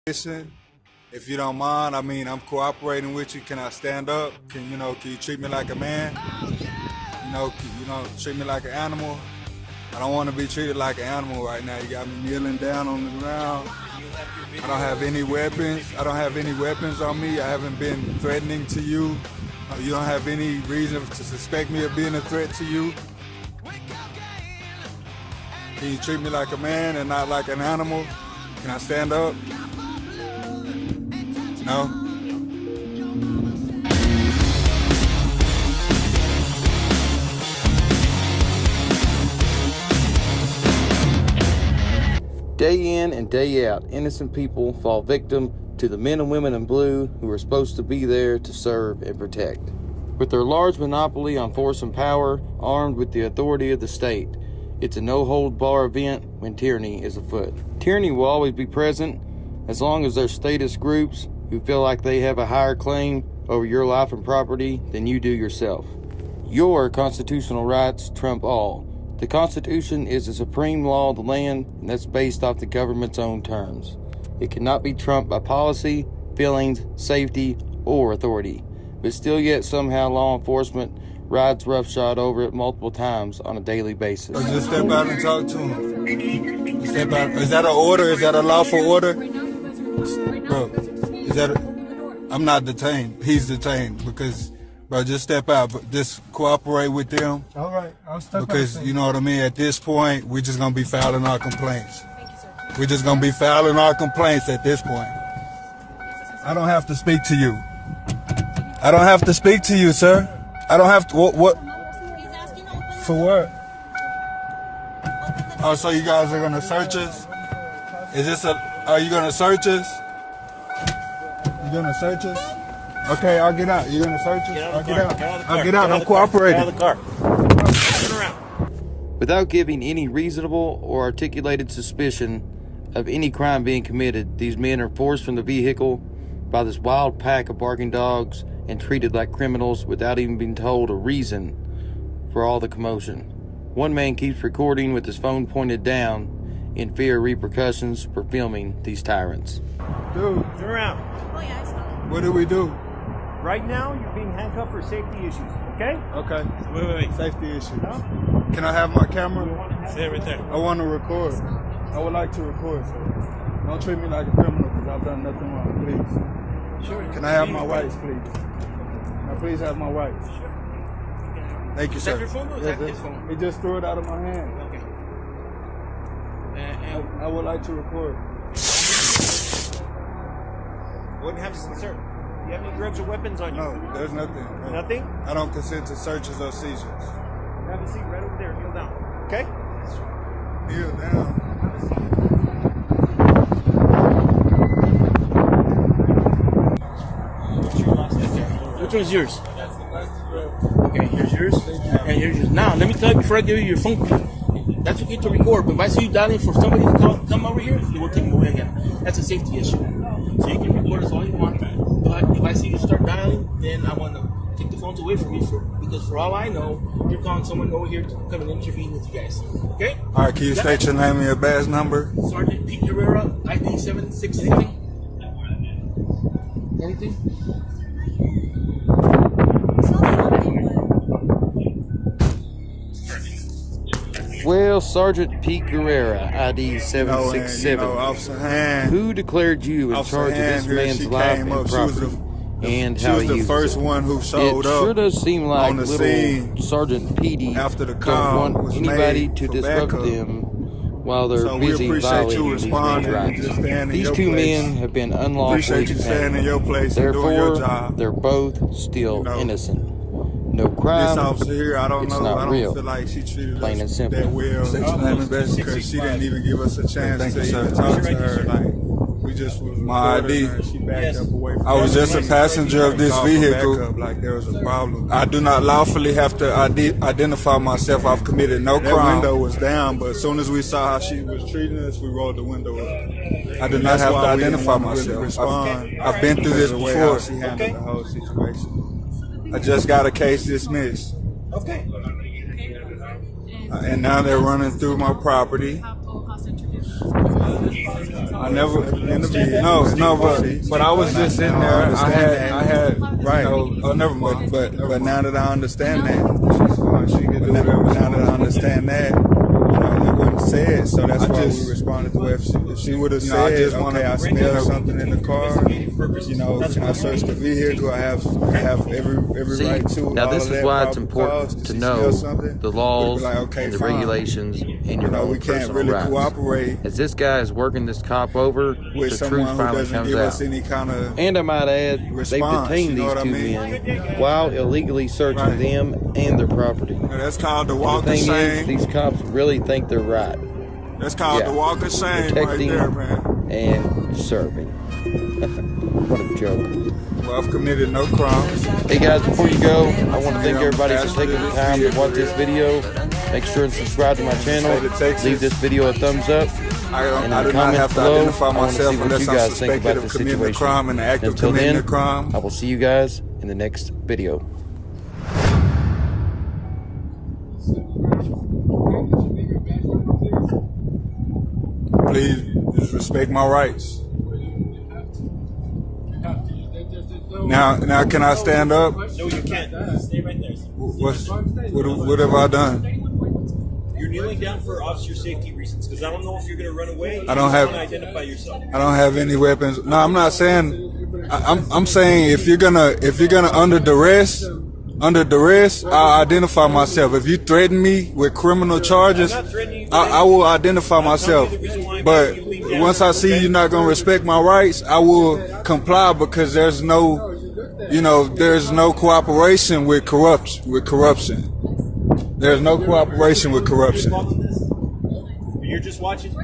Listen, if you don't mind, I mean, I'm cooperating with you. Can I stand up? Can you treat me like a man? Treat me like an animal. I don't want to be treated like an animal right now. You got me kneeling down on the ground. I don't have any weapons. I don't have any weapons on me. I haven't been threatening to you. You don't have any reason to suspect me of being a threat to you. Can you treat me like a man and not like an animal? Can I stand up? No? Day in and day out, innocent people fall victim to the men and women in blue who are supposed to be there to serve and protect. With their large monopoly on force and power, armed with the authority of the state, it's a no-hold-bar event when tyranny is afoot. Tyranny will always be present as long as there's statist groups who feel like they have a higher claim over your life and property than you do yourself. Your constitutional rights trump all. The Constitution is the supreme law of the land, and that's based off the government's own terms. It cannot be trumped by policy, feelings, safety, or authority. But still yet somehow law enforcement rides roughshod over it multiple times on a daily basis. Just step out and talk to him. Step out. Is that an order? Is that a lawful order? Bro, I'm not detained. He's detained because... Bro, just step out, but just cooperate with them. All right, I'll step out. Because, you know what I mean, at this point, we're just going to be filing our complaints. Thank you, sir. We're just going to be filing our complaints at this point. I don't have to speak to you. I don't have to speak to you, sir. I don't have to, what? For what? Oh, so you guys are going to search us? Are you going to search us? You going to search us? Okay, I'll get out. You're going to search us? I'll get out. I'll get out. I'm cooperating. Get out of the car. Turn around. Without giving any reasonable or articulated suspicion of any crime being committed, these men are forced from the vehicle by this wild pack of barking dogs and treated like criminals without even being told a reason for all the commotion. One man keeps recording with his phone pointed down in fear of repercussions for filming these tyrants. Dude. Turn around. What do we do? Right now, you're being handcuffed for safety issues, okay? Okay. Wait. Safety issues. Huh? Can I have my camera? Stay right there. I want to record. I would like to record. Don't treat me like a criminal because I've done nothing wrong, please. Sure. Can I have my rights, please? Can I please have my rights? Sure. Thank you, Is sir. that your phone or is that his phone? He just threw it out of my hand. Okay. I would like to record. What happens to the search? Do you have any drugs or weapons on you? No, there's nothing. No. Nothing? I don't consent to searches or seizures. Have a seat right over there. Kneel down. Okay? Kneel down. Have a seat. What's your last name? Which one's yours? Okay, here's yours. And here's yours. Now, let me tell you before I give you your phone. That's okay to record, but if I see you dialing for somebody to come over here, you will take them away again. That's a safety issue. So you can record us all you want. But if I see you start dialing, then I want to take the phones away from you because for all I know, you're calling someone over here to come and intervene with you guys. Okay? All right, can you state your name and your badge number? Sergeant Pete Herrera, ID 76. Anything? Well, Sergeant Pete Guerrera, ID 767, Officer Hand. who declared you in charge of this man's life and property and how he She was the uses first it? one who showed It up. sure does seem like on the little scene Sergeant Petey after the don't call want was anybody made to for disrupt backup. them while they're So we busy appreciate you violating these men's responding and rights. just staying in These your two place. men have been unlawfully Appreciate you staying in detained. your place and doing your Therefore, job. they're both still know, innocent. No This crime. officer here, I don't It's know. not I don't real. feel like she treated Plain and us simple. that well. Because she didn't even give us a chance to even talk to her. Like, we just was my ID. Her. She backed up away from I was just a passenger of this vehicle. Like there was a problem. I do not lawfully have to identify myself. I've committed no crime. That window was down, but as soon as we saw how she was treating us, we rolled the window up. I do not have to identify myself. I've been through this before. She handled the whole situation. I just got a case dismissed. Okay. And now they're running through my property. I never interviewed. No, but I was just in there. I had, right. Oh, never mind. But now that I understand that, now that I understand that, it wasn't said. So that's why we responded to her. If she would have said, okay, I smelled something in the car. Can I search the vehicle? I have every right to. Now this is why it's important to know the laws and the regulations in your own we can't really rights. Cooperate. As this guy is working this cop over, with the truth finally comes out. And I might add, they've detained these two men while illegally searching them and their property. That's called the walk The of thing shame. is, these cops really think they're right. That's called the walk of shame right there, man. And serving. What a joke. Well, I've committed no crimes. Hey guys, before you go, I want to thank everybody for taking the time to watch this video. Make sure and subscribe to my channel. Leave this video a thumbs up. I do not have to identify myself unless I'm suspected of committing a crime and the act of committing a crime. I will see you guys in the next video. Please just respect my rights. Now, can I stand up? No, you can't. Stay right there. What have I done? You're kneeling down for officer safety reasons because I don't know if you're going to run away. I don't have. Identify yourself. I don't have any weapons. No, I'm not saying. I'm saying if you're gonna under duress, I'll identify myself. If you threaten me with criminal charges, I will identify myself. But once I see you're not gonna respect my rights, I will comply because there's no cooperation with corruption. There's no cooperation with corruption. You're just watching.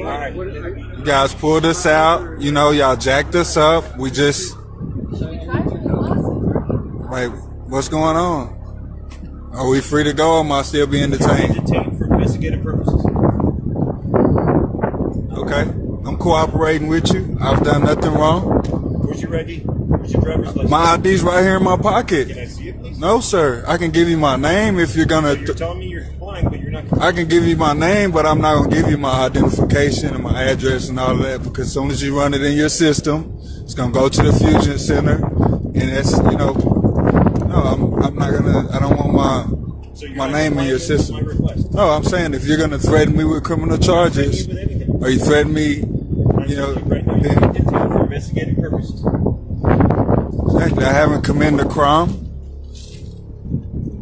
Alright. You guys pulled us out. Y'all jacked us up. We just. Like, what's going on? Are we free to go or am I still being detained? Detained for investigative purposes. Okay. I'm cooperating with you. I've done nothing wrong. Where's your ID? Where's your driver's license? My ID's right here in my pocket. Can I see it, please? No, sir. I can give you my name if you're gonna. You're telling me you're complying, but you're not complying. I can give you my name, but I'm not gonna give you my identification and my address and all of that because as soon as you run it in your system, it's gonna go to the fusion center, and that's No, I'm not gonna. I don't want my name in your system. No, I'm saying if you're gonna threaten me with criminal charges, or you threaten me, then for investigative purposes. Exactly. I haven't committed a crime.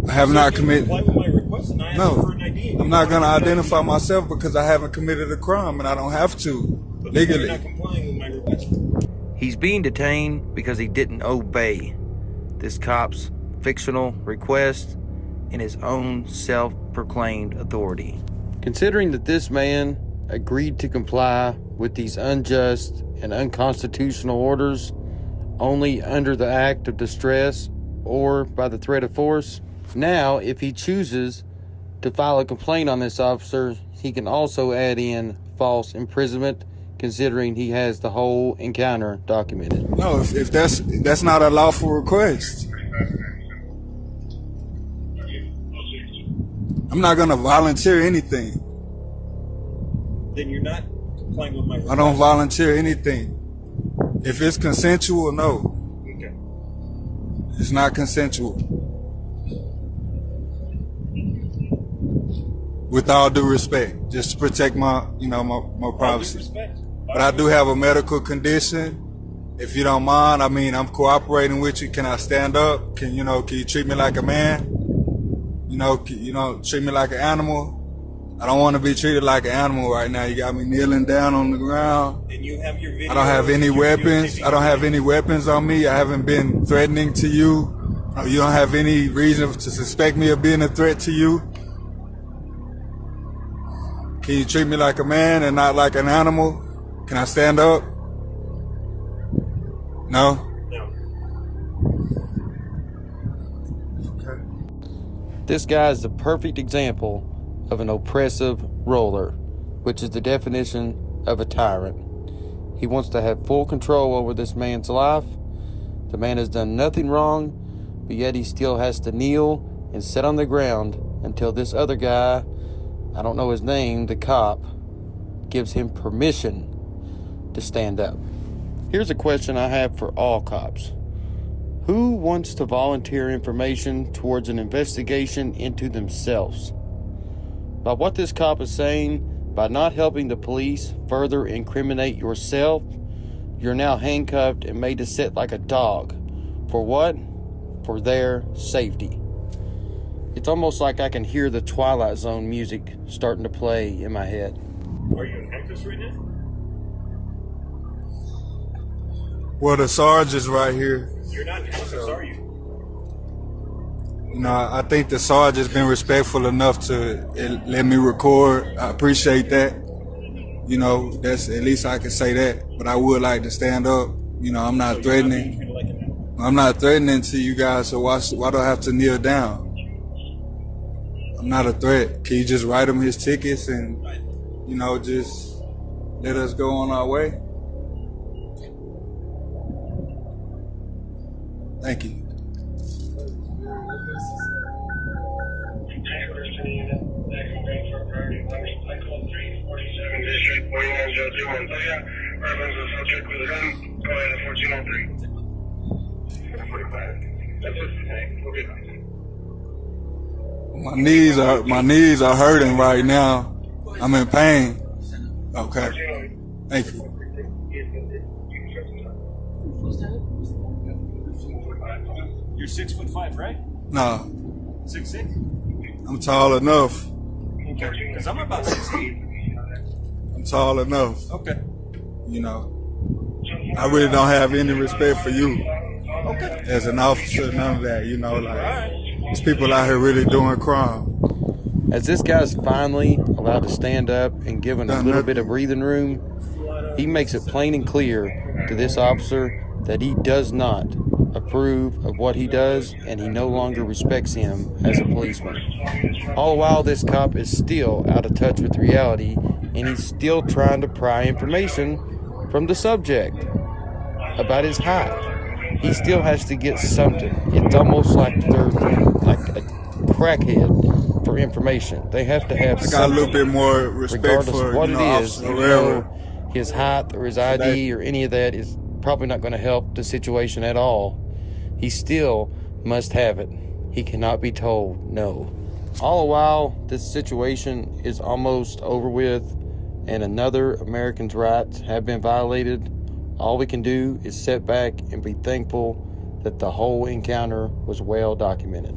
I have not committed. No, I'm not gonna identify myself because I haven't committed a crime and I don't have to legally. You're not complying with my request. He's being detained because he didn't obey this cop's fictional request in his own self-proclaimed authority. Considering that this man agreed to comply with these unjust and unconstitutional orders only under the act of distress or by the threat of force, now if he chooses to file a complaint on this officer, he can also add in false imprisonment, considering he has the whole encounter documented. No, if that's not a lawful request. I'm not gonna volunteer anything. Then you're not complying with my request. I don't volunteer anything. If it's consensual, no. Okay. It's not consensual. With all due respect, just to protect my privacy. But I do have a medical condition. If you don't mind, I'm cooperating with you. Can I stand up? Can you treat me like a man? Treat me like an animal. I don't want to be treated like an animal right now. You got me kneeling down on the ground. And you have your video. I don't have any weapons. I don't have any weapons on me. I haven't been threatening to you. You don't have any reason to suspect me of being a threat to you. Can you treat me like a man and not like an animal? Can I stand up? No? No. Okay. This guy is the perfect example of an oppressive ruler, which is the definition of a tyrant. He wants to have full control over this man's life. The man has done nothing wrong, but yet he still has to kneel and sit on the ground until this other guy, I don't know his name, the cop, gives him permission to stand up. Here's a question I have for all cops. Who wants to volunteer information towards an investigation into themselves? By what this cop is saying, by not helping the police further incriminate yourself, you're now handcuffed and made to sit like a dog. For what? For their safety. It's almost like I can hear the Twilight Zone music starting to play in my head. Are you in handcuffs right now? Well, the Sarge is right here. You're not in handcuffs, are you? No, I think the Sarge has been respectful enough to let me record. I appreciate that. You know, that's at least I can say that. But I would like to stand up. You know, I'm not threatening. I'm not threatening to you guys, so why do I have to kneel down? I'm not a threat. Can you just write him his tickets and, you know, just let us go on our way? Thank you. My knees are hurting right now. I'm in pain. Okay. Thank you. You're 6'5", right? No, 6'6"? I'm tall enough. Okay. Because I'm about 6'8". I'm tall enough. Okay. You know, I really don't have any respect for you. Okay. As an officer, none of that. You know, like, there's people out here really doing crime. As this guy's finally allowed to stand up and given a little bit of breathing room, he makes it plain and clear to this officer that he does not approve of what he does, and he no longer respects him as a policeman. All the while, this cop is still out of touch with reality, and he's still trying to pry information from the subject about his height. He still has to get something. It's almost like they're like a crackhead for information. They have to have something. I got a little bit more respect regardless for, of what you know, it is. Officer You know, his height or his ID or any of that is probably not going to help the situation at all. He still must have it. He cannot be told no. All the while, this situation is almost over with and another American's rights have been violated. All we can do is sit back and be thankful that the whole encounter was well documented.